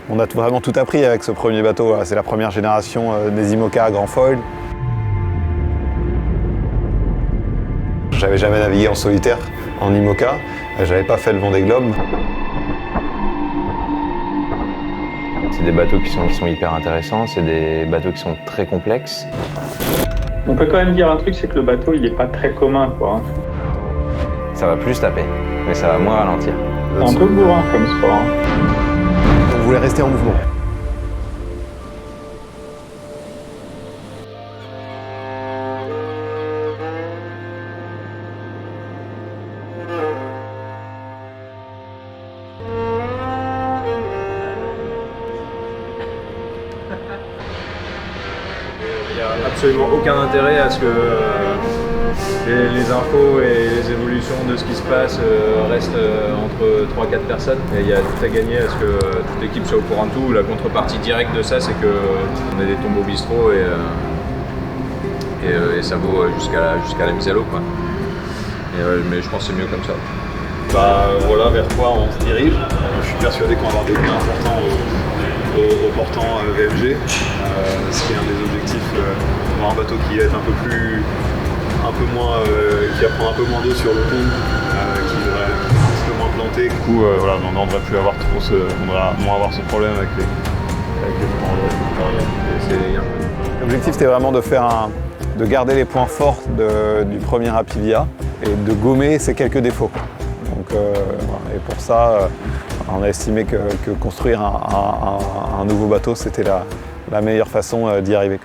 On a vraiment tout appris avec ce premier bateau. Voilà, c'est la première génération des IMOCA à grand foil. J'avais jamais navigué en solitaire en IMOCA, j'avais pas fait le Vendée Globe. C'est des bateaux qui sont hyper intéressants, c'est des bateaux qui sont très complexes. On peut quand même dire un truc, c'est que le bateau il est pas très commun quoi. Ça va plus taper, mais ça va moins ralentir. C'est un peu bourrin comme sport. On voulait rester en mouvement. Il n'y a absolument aucun intérêt à ce que les infos et les évolutions de ce qui se passe restent entre 3-4 personnes. Et il y a tout à gagner à ce que toute l'équipe soit au courant de tout. La contrepartie directe de ça, c'est qu'on a des tombes au bistrot et ça vaut jusqu'à la mise à l'eau, quoi. Mais je pense que c'est mieux comme ça. Voilà vers quoi on se dirige. Je suis persuadé qu'on va avoir des gains importants au portant VFG, ce qui est un des objectifs, avoir un bateau qui va être un peu moins, qui va prendre un peu moins d'eau sur le pont, qui va être un petit peu moins planté. Du coup, voilà, on ne devrait plus avoir on devrait moins avoir ce problème avec les L'objectif c'était vraiment de garder les points forts du premier Apivia et de gommer ces quelques défauts. Donc, voilà. Et pour ça, on a estimé que construire un nouveau bateau, c'était la meilleure façon d'y arriver.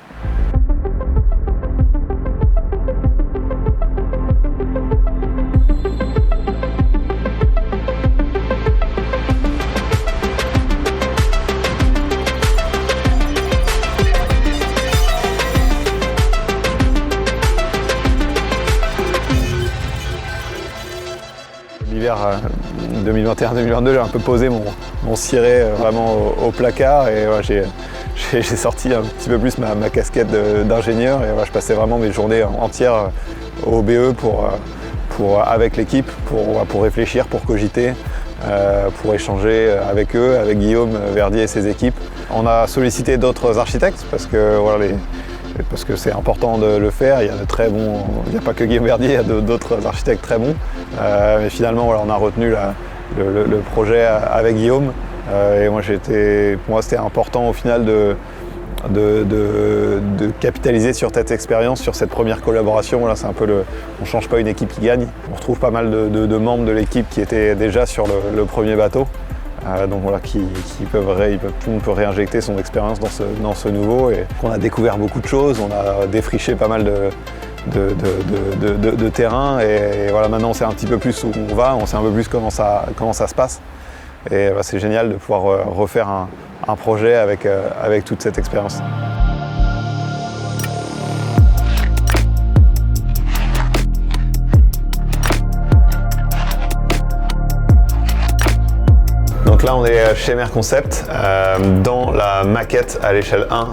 L'hiver 2021-2022, j'ai un peu posé mon ciré vraiment au placard et voilà, j'ai sorti un petit peu plus ma casquette d'ingénieur et voilà, je passais vraiment mes journées entières au BE avec l'équipe pour réfléchir, pour cogiter, pour échanger avec eux, avec Guillaume Verdier et ses équipes. On a sollicité d'autres architectes parce que c'est important de le faire. Il y a de très bons, il n'y a pas que Guillaume Verdier, il y a d'autres architectes très bons. Mais finalement, voilà, on a retenu le projet avec Guillaume. Et pour moi, c'était important au final de capitaliser sur cette expérience, sur cette première collaboration. Voilà, c'est un peu on ne change pas une équipe qui gagne. On retrouve pas mal de membres de l'équipe qui étaient déjà sur le premier bateau. Donc voilà, tout le monde peut réinjecter son expérience dans ce nouveau. Et on a découvert beaucoup de choses, on a défriché pas mal de terrain. Et voilà, maintenant on sait un petit peu plus où on va, on sait un peu plus comment ça se passe. Et voilà, c'est génial de pouvoir refaire un projet avec toute cette expérience. Donc là, on est chez Merconcept dans la maquette à l'échelle 1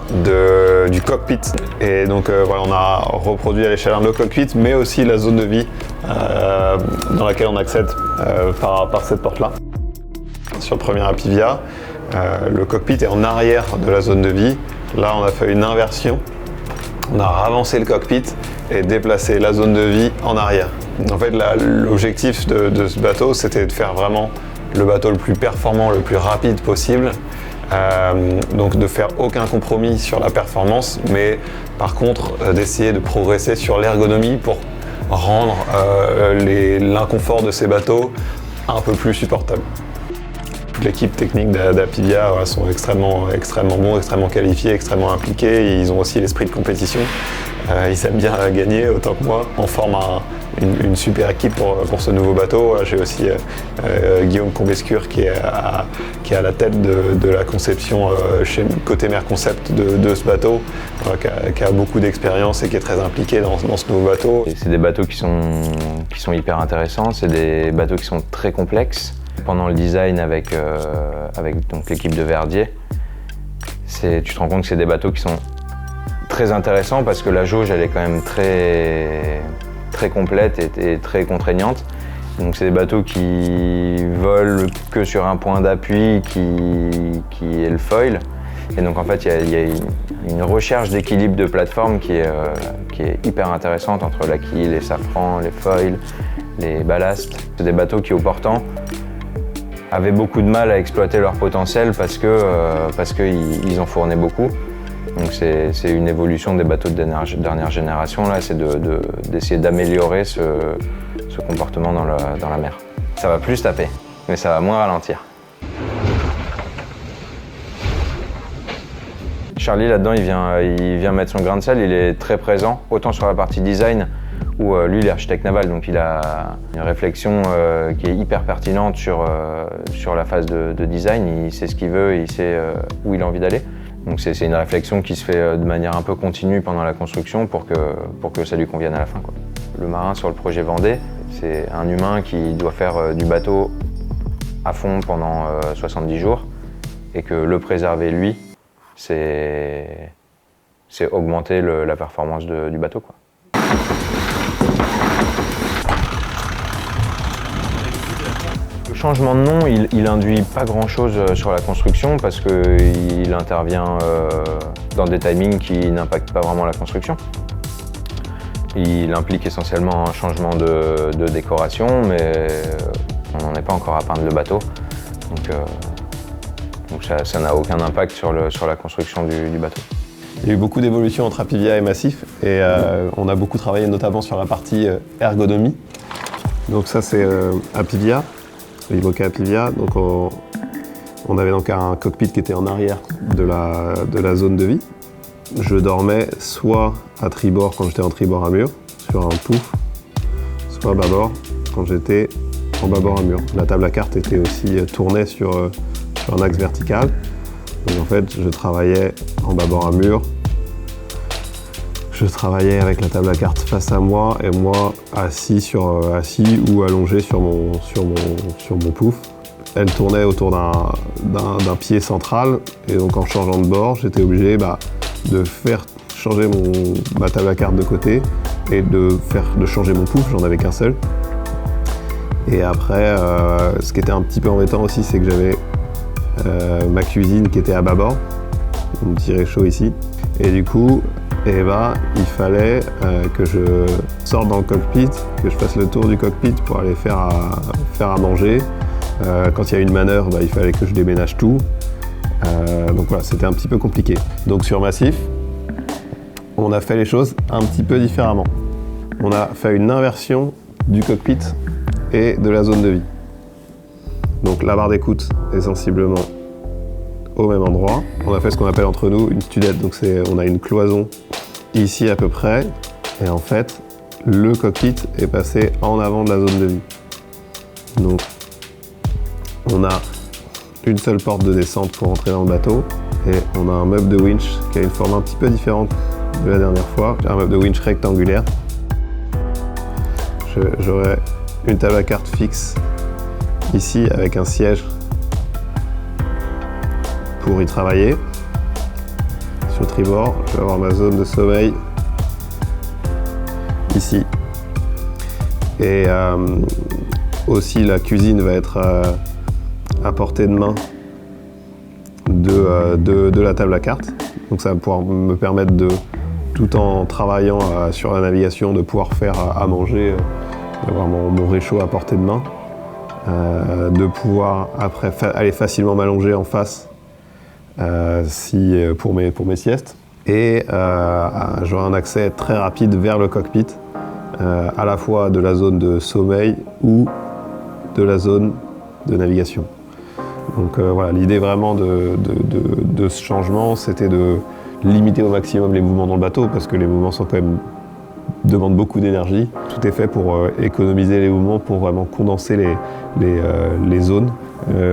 du cockpit. Et donc voilà, on a reproduit à l'échelle 1 le cockpit, mais aussi la zone de vie dans laquelle on accède par cette porte-là. Sur le premier Apivia, le cockpit est en arrière de la zone de vie. Là, on a fait une inversion. On a ravancé le cockpit et déplacé la zone de vie en arrière. En fait, l'objectif de ce bateau, c'était de faire vraiment le bateau le plus performant, le plus rapide possible. Donc de faire aucun compromis sur la performance, mais par contre d'essayer de progresser sur l'ergonomie pour rendre l'inconfort de ces bateaux un peu plus supportable. L'équipe technique d'Apivia sont extrêmement bons, extrêmement qualifiés, extrêmement impliqués. Ils ont aussi l'esprit de compétition. Ils aiment bien gagner autant que moi. On forme une super équipe pour ce nouveau bateau. J'ai aussi Guillaume Combescure qui est à la tête de la conception côté Merconcept de ce bateau, qui a beaucoup d'expérience et qui est très impliqué dans ce nouveau bateau. C'est des bateaux qui sont hyper intéressants, c'est des bateaux qui sont très complexes. Pendant le design avec donc l'équipe de Verdier, tu te rends compte que c'est des bateaux qui sont très intéressants parce que la jauge elle est quand même très complète et très contraignante. Donc c'est des bateaux qui volent que sur un point d'appui qui est le foil. Et donc en fait il y a une recherche d'équilibre de plateforme qui est hyper intéressante entre la quille, les safrans, les foils, les ballasts. C'est des bateaux qui au portant avaient beaucoup de mal à exploiter leur potentiel parce qu'ils en fournaient beaucoup. Donc c'est une évolution des bateaux de dernière génération, là, c'est d'essayer d'améliorer ce comportement dans la mer. Ça va plus taper, mais ça va moins ralentir. Charlie, là-dedans, il vient mettre son grain de sel, il est très présent, autant sur la partie design, où lui, il est architecte naval, donc il a une réflexion qui est hyper pertinente sur la phase de design. Il sait ce qu'il veut, il sait où il a envie d'aller. Donc c'est une réflexion qui se fait de manière un peu continue pendant la construction pour que ça lui convienne à la fin, quoi. Le marin sur le projet Vendée, c'est un humain qui doit faire du bateau à fond pendant 70 jours et que le préserver, lui, c'est augmenter la performance du bateau, quoi. Le changement de nom, il induit pas grand-chose sur la construction parce qu'il intervient dans des timings qui n'impactent pas vraiment la construction. Il implique essentiellement un changement de décoration, mais on n'en est pas encore à peindre le bateau. Donc ça n'a aucun impact sur la construction du bateau. Il y a eu beaucoup d'évolutions entre Apivia et Massif et on a beaucoup travaillé notamment sur la partie ergonomie. Donc ça c'est Apivia, l'Imoca Apivia. Donc on avait donc un cockpit qui était en arrière de la zone de vie. Je dormais soit à tribord quand j'étais en tribord à mur, sur un pouf, soit à bâbord quand j'étais en bâbord à mur. La table à cartes était aussi tournée sur un axe vertical. Donc en fait, je travaillais en bâbord à mur. Je travaillais avec la table à cartes face à moi et moi assis ou allongé sur mon pouf. Elle tournait autour d'un pied central et donc en changeant de bord, j'étais obligé de faire changer ma table à cartes de côté et de changer mon pouf, j'en avais qu'un seul. Et après, ce qui était un petit peu embêtant aussi, c'est que j'avais ma cuisine qui était à bâbord, mon petit réchaud ici. Et du coup, il fallait que je sorte dans le cockpit, que je fasse le tour du cockpit pour aller faire à manger. Quand il y a une manœuvre, il fallait que je déménage tout. Donc voilà, c'était un petit peu compliqué. Donc sur Massif, on a fait les choses un petit peu différemment. On a fait une inversion du cockpit et de la zone de vie. Donc la barre d'écoute est sensiblement au même endroit. On a fait ce qu'on appelle entre nous une studette, donc on a une cloison ici à peu près, et en fait, le cockpit est passé en avant de la zone de vie. Donc on a une seule porte de descente pour entrer dans le bateau, et on a un meuble de winch qui a une forme un petit peu différente de la dernière fois. Un meuble de winch rectangulaire. J'aurai une table à cartes fixe ici avec un siège pour y travailler. Sur tribord, je vais avoir ma zone de sommeil ici. Et aussi la cuisine va être à portée de main de la table à cartes. Donc ça va pouvoir me permettre tout en travaillant sur la navigation, de pouvoir faire à manger, d'avoir mon réchaud à portée de main. De pouvoir après aller facilement m'allonger en face pour mes siestes. Et j'aurai un accès très rapide vers le cockpit, à la fois de la zone de sommeil ou de la zone de navigation. Donc voilà, l'idée vraiment de ce changement, c'était de limiter au maximum les mouvements dans le bateau, parce que les mouvements demandent beaucoup d'énergie. Tout est fait pour économiser les mouvements, pour vraiment condenser les zones.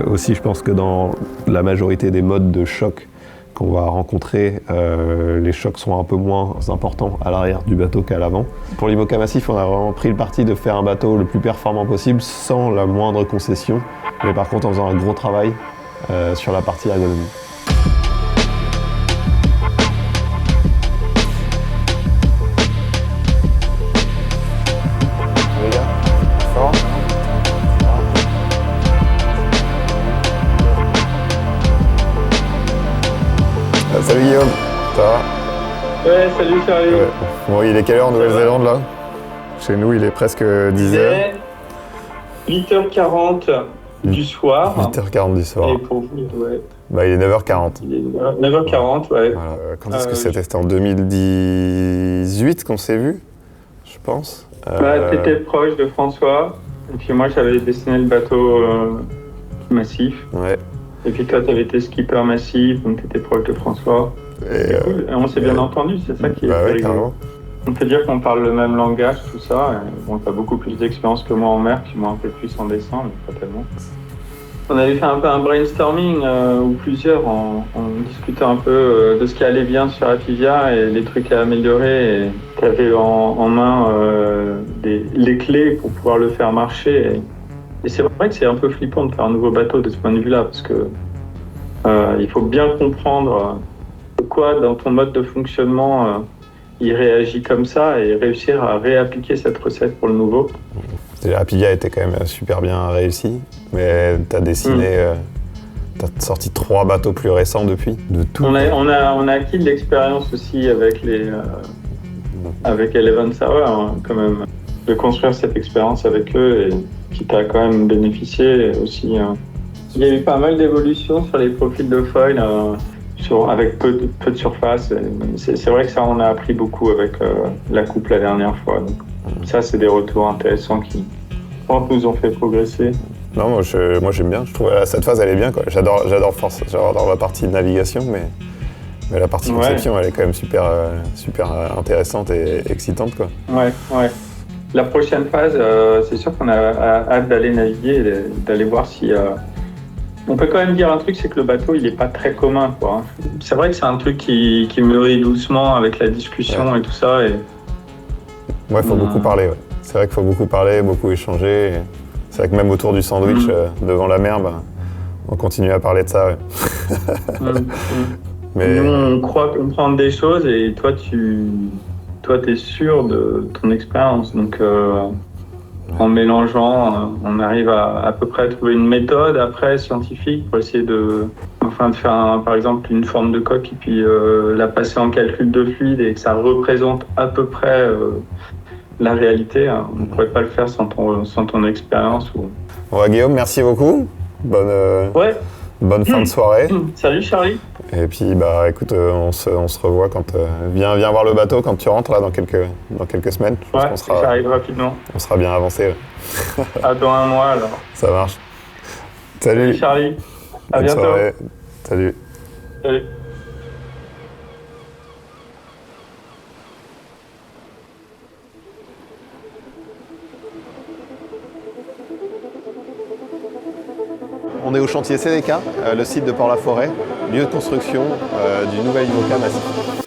Aussi, je pense que dans la majorité des modes de choc qu'on va rencontrer, les chocs sont un peu moins importants à l'arrière du bateau qu'à l'avant. Pour l'Imoca Massif, on a vraiment pris le parti de faire un bateau le plus performant possible, sans la moindre concession, mais par contre en faisant un gros travail sur la partie ergonomie. Les gars, fort. Guillaume, ça va? Ouais, salut Charlie. Ouais. Bon, il est quelle heure en Nouvelle-Zélande là? Chez nous, il est presque 10h. 8h40 du soir. 8h40 du soir. Et pour vous, ouais. Bah, il est 9h40. Il est 9h40, ouais. Voilà. Quand est-ce que c'était? C'était en 2018 qu'on s'est vu, je pense. T'étais proche de François. Et puis moi, j'avais dessiné le bateau massif. Ouais. Et puis toi, t'avais été skipper massif, donc t'étais proche de François. C'est cool. Et on s'est bien entendu, c'est ça qui est ouais, rigolo. carrément. On peut dire qu'on parle le même langage, tout ça. Et bon, t'as beaucoup plus d'expérience que moi en mer, puis moi un peu plus en dessin, mais pas tellement. On avait fait un peu un brainstorming, ou plusieurs, en discutant un peu de ce qui allait bien sur Apivia et les trucs à améliorer. Et t'avais en main les clés pour pouvoir le faire marcher. Et c'est vrai que c'est un peu flippant de faire un nouveau bateau de ce point de vue-là, parce que il faut bien comprendre pourquoi dans ton mode de fonctionnement il réagit comme ça et réussir à réappliquer cette recette pour le nouveau. Apivia était quand même super bien réussi, mais t'as dessiné, t'as sorti 3 bateaux plus récents depuis, de tout. On a acquis de l'expérience aussi avec avec Eleven Sour, hein, quand même, de construire cette expérience avec eux et qui t'a quand même bénéficié aussi. Il y a eu pas mal d'évolutions sur les profils de foil. Avec peu de surface. C'est vrai que ça, on a appris beaucoup avec la coupe la dernière fois. Donc, ça, c'est des retours intéressants qui, je pense, nous ont fait progresser. Non, moi j'aime bien. Je trouve cette phase, elle est bien, quoi. J'adore la partie navigation, mais la partie conception, elle est quand même super intéressante et excitante, quoi. Ouais. La prochaine phase, c'est sûr qu'on a hâte d'aller naviguer et d'aller voir si... On peut quand même dire un truc, c'est que le bateau, il n'est pas très commun, quoi. C'est vrai que c'est un truc qui mûrit doucement avec la discussion et tout ça. Et... Ouais, il faut beaucoup parler, ouais. C'est vrai qu'il faut beaucoup parler, beaucoup échanger. C'est vrai que même autour du sandwich, devant la mer, on continue à parler de ça, ouais. Mais... Nous, on croit comprendre des choses et toi, t'es sûr de ton expérience. Donc, en mélangeant, on arrive à peu près à trouver une méthode après scientifique pour essayer de faire par exemple une forme de coque et puis la passer en calcul de fluide et que ça représente à peu près la réalité. On ne pourrait pas le faire sans ton expérience. Ouais, Guillaume, merci beaucoup. Bonne fin de soirée. Salut Charlie. Et puis écoute, on se revoit quand viens voir le bateau quand tu rentres là dans quelques semaines. Je pense ça arrive rapidement. On sera bien avancé. Ouais. Dans un mois alors. Ça marche. Salut Charlie. À Bonne bientôt. Soirée. Salut. Salut. On est au chantier CDK, le site de Port-la-Forêt, lieu de construction du nouvel IMOCA massif.